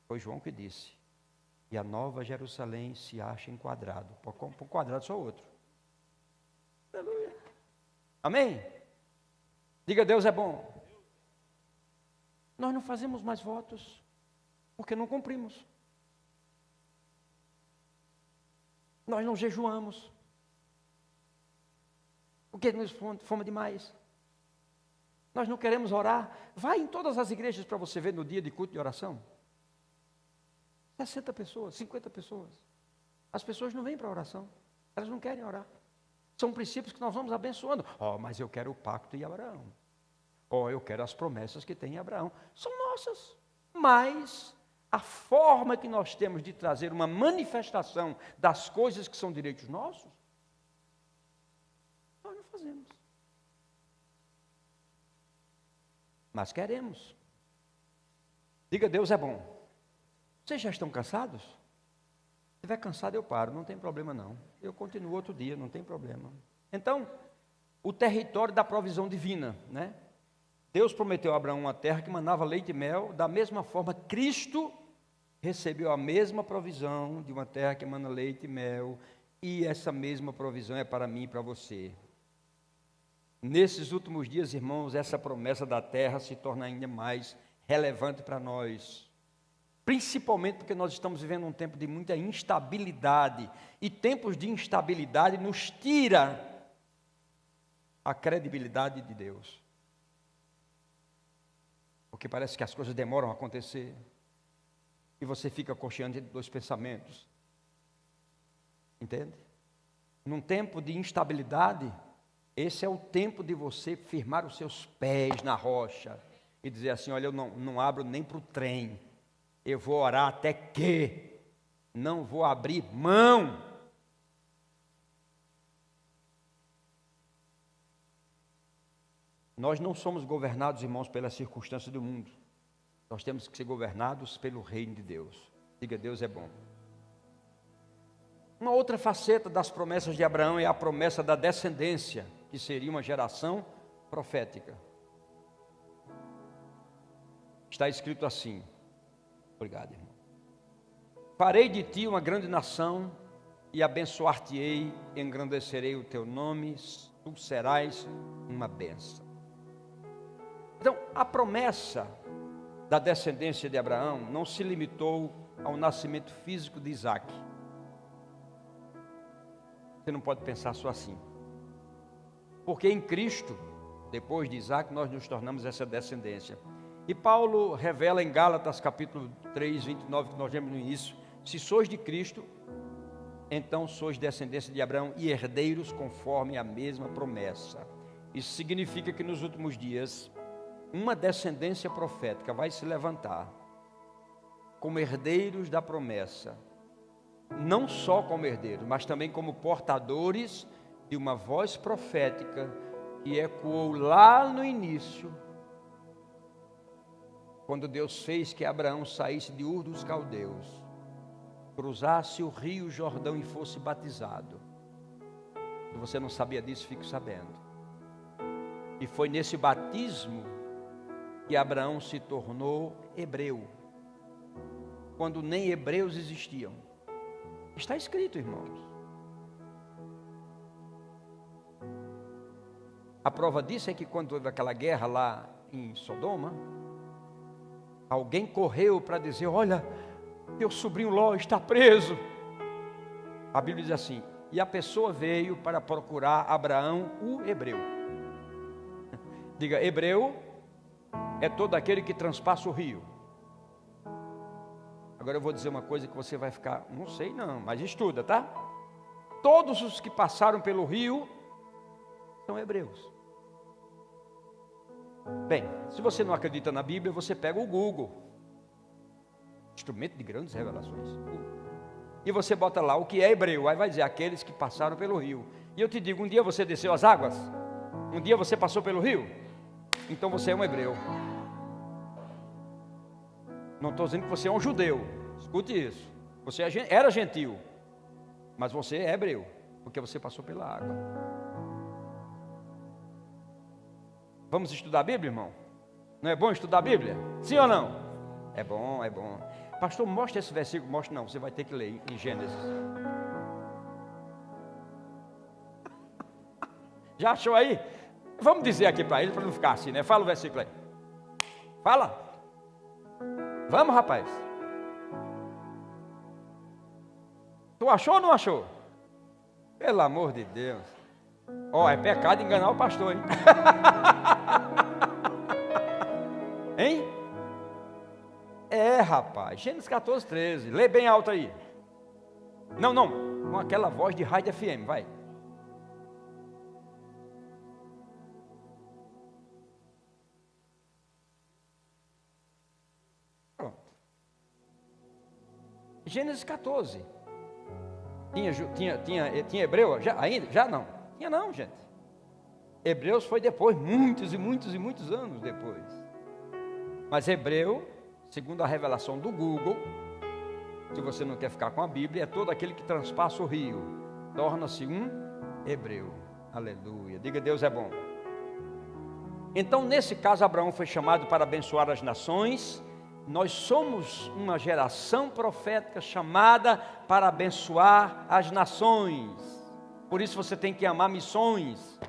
Foi João que disse, e a nova Jerusalém se acha em quadrado. Por quadrado só outro. Aleluia. Amém? Diga, Deus é bom. Nós não fazemos mais votos, porque não cumprimos. Nós não jejuamos, porque nos fomos demais. Nós não queremos orar. Vai em todas as igrejas para você ver no dia de culto de oração. 60 pessoas, 50 pessoas. As pessoas não vêm para a oração. Elas não querem orar. São princípios que nós vamos abençoando. Mas eu quero o pacto de Abraão. Eu quero as promessas que tem em Abraão. São nossas. Mas a forma que nós temos de trazer uma manifestação das coisas que são direitos nossos, nós não fazemos. Mas queremos. Diga, Deus é bom. Vocês já estão cansados? Se estiver cansado, eu paro, não tem problema não. Eu continuo outro dia, não tem problema. Então, o território da provisão divina, né? Deus prometeu a Abraão uma terra que manava leite e mel, da mesma forma, Cristo recebeu a mesma provisão de uma terra que mana leite e mel, e essa mesma provisão é para mim e para você. Nesses últimos dias, irmãos, essa promessa da terra se torna ainda mais relevante para nós. Principalmente porque nós estamos vivendo um tempo de muita instabilidade, e tempos de instabilidade nos tira a credibilidade de Deus. Porque parece que as coisas demoram a acontecer, e você fica cocheando entre dois pensamentos. Entende? Num tempo de instabilidade, esse é o tempo de você firmar os seus pés na rocha, e dizer assim, olha, eu não abro nem para o trem. Eu vou orar até que não vou abrir mão. Nós não somos governados, irmãos, pelas circunstâncias do mundo. Nós temos que ser governados pelo reino de Deus. Diga, Deus é bom. Uma outra faceta das promessas de Abraão é a promessa da descendência, que seria uma geração profética. Está escrito assim. Obrigado, irmão. Farei de ti uma grande nação e abençoar-te-ei, engrandecerei o teu nome, tu serás uma bênção. Então, a promessa da descendência de Abraão não se limitou ao nascimento físico de Isaac. Você não pode pensar só assim. Porque em Cristo, depois de Isaac, nós nos tornamos essa descendência. E Paulo revela em Gálatas capítulo 3, 29, que nós vemos no início, se sois de Cristo, então sois descendência de Abraão e herdeiros conforme a mesma promessa. Isso significa que nos últimos dias, uma descendência profética vai se levantar como herdeiros da promessa, não só como herdeiros, mas também como portadores de uma voz profética que ecoou lá no início, quando Deus fez que Abraão saísse de Ur dos Caldeus, cruzasse o rio Jordão e fosse batizado. Se você não sabia disso, fique sabendo. E foi nesse batismo que Abraão se tornou hebreu, quando nem hebreus existiam. Está escrito, irmãos. A prova disso é que quando houve aquela guerra lá em Sodoma, alguém correu para dizer, olha, teu sobrinho Ló está preso. A Bíblia diz assim, e a pessoa veio para procurar Abraão, o hebreu. Diga, hebreu é todo aquele que transpassa o rio. Agora eu vou dizer uma coisa que você vai ficar, não sei não, mas estuda, tá? Todos os que passaram pelo rio são hebreus. Bem, se você não acredita na Bíblia, você pega o Google, instrumento de grandes revelações, e você bota lá o que é hebreu, aí vai dizer aqueles que passaram pelo rio. E eu te digo, um dia você desceu as águas? Um dia você passou pelo rio? Então você é um hebreu. Não estou dizendo que você é um judeu, escute isso. Você era gentil, mas você é hebreu, porque você passou pela água. Vamos estudar a Bíblia, irmão? Não é bom estudar a Bíblia? Sim ou não? É bom, é bom. Pastor, mostra esse versículo. Mostra não, você vai ter que ler em Gênesis. Já achou aí? Vamos dizer aqui para ele, para não ficar assim, né? Fala o versículo aí. Fala. Vamos, rapaz. Tu achou ou não achou? Pelo amor de Deus. Ó, é pecado enganar o pastor, hein? Hein? É, rapaz. Gênesis 14, 13. Lê bem alto aí. Não, com aquela voz de rádio FM, vai. Pronto. Gênesis 14. Tinha hebreu? Já não. Tinha não, gente. Hebreus foi depois, muitos anos depois. Mas hebreu, segundo a revelação do Google, se você não quer ficar com a Bíblia, é todo aquele que transpassa o rio, torna-se um hebreu. Aleluia. Diga, Deus é bom. Então, nesse caso, Abraão foi chamado para abençoar as nações. Nós somos uma geração profética chamada para abençoar as nações. Por isso você tem que amar missões.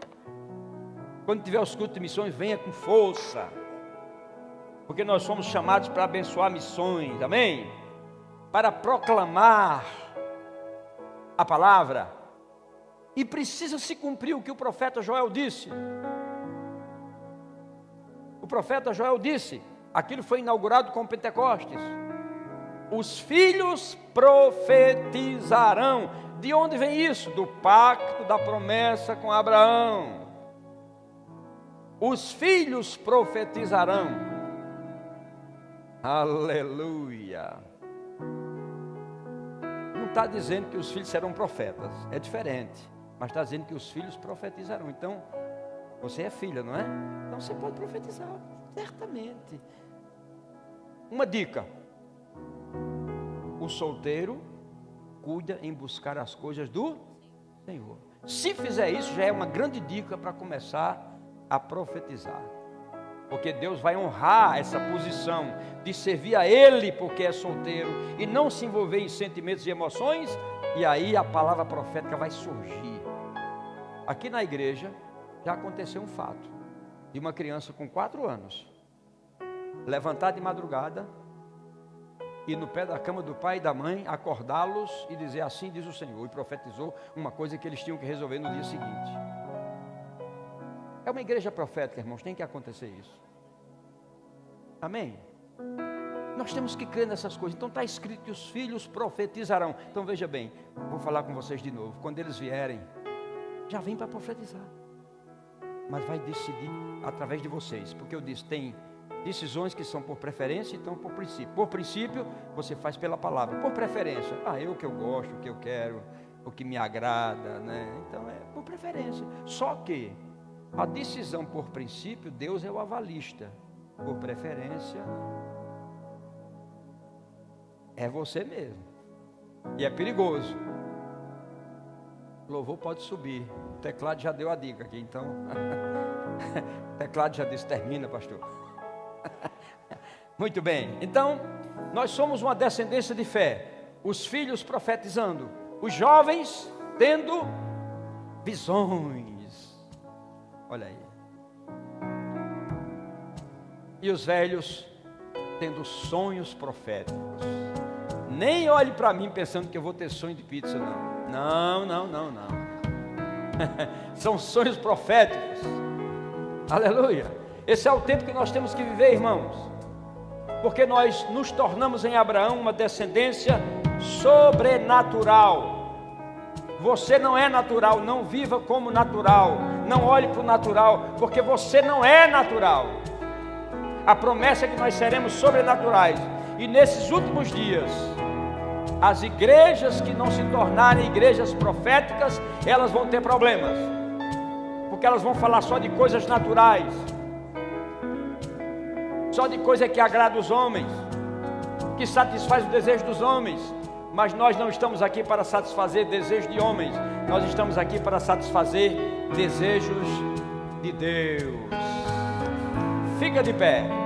Quando tiver os cultos de missões, venha com força. Porque nós somos chamados para abençoar missões, amém? Para proclamar a palavra. E precisa se cumprir o que o profeta Joel disse. O profeta Joel disse, aquilo foi inaugurado com Pentecostes. Os filhos profetizarão. De onde vem isso? Do pacto, da promessa com Abraão. Os filhos profetizarão. Aleluia. Não está dizendo que os filhos serão profetas, é diferente. Mas está dizendo que os filhos profetizarão. Então, você é filha, não é? Então você pode profetizar, certamente. Uma dica: o solteiro cuida em buscar as coisas do Senhor. Se fizer isso, já é uma grande dica para começar a profetizar. Porque Deus vai honrar essa posição de servir a Ele porque é solteiro e não se envolver em sentimentos e emoções, e aí a palavra profética vai surgir. Aqui na igreja já aconteceu um fato de uma criança com 4 anos levantar de madrugada e no pé da cama do pai e da mãe acordá-los e dizer assim diz o Senhor, e profetizou uma coisa que eles tinham que resolver no dia seguinte. É uma igreja profética, irmãos, tem que acontecer isso. Amém? Nós temos que crer nessas coisas. Então está escrito que os filhos profetizarão. Então veja bem, vou falar com vocês de novo. Quando eles vierem, já vem para profetizar. Mas vai decidir através de vocês. Porque eu disse, tem decisões que são por preferência e então por princípio. Por princípio, você faz pela palavra. Por preferência, o que eu gosto, o que eu quero, o que me agrada, né? Então é por preferência. Só que a decisão por princípio, Deus é o avalista. Por preferência, é você mesmo. E é perigoso. O louvor pode subir. O teclado já deu a dica aqui, então. O teclado já disse, termina, pastor. Muito bem. Então, nós somos uma descendência de fé. Os filhos profetizando. Os jovens tendo visões. Olha aí. E os velhos tendo sonhos proféticos. Nem olhe para mim pensando que eu vou ter sonho de pizza, não. Não. São sonhos proféticos. Aleluia. Esse é o tempo que nós temos que viver, irmãos. Porque nós nos tornamos em Abraão uma descendência sobrenatural. Você não é natural, não viva como natural, não olhe para o natural, porque você não é natural. A promessa é que nós seremos sobrenaturais, e nesses últimos dias, as igrejas que não se tornarem igrejas proféticas, elas vão ter problemas, porque elas vão falar só de coisas naturais, só de coisa que agrada os homens, que satisfaz o desejo dos homens. Mas nós não estamos aqui para satisfazer desejos de homens, nós estamos aqui para satisfazer desejos de Deus. Fica de pé.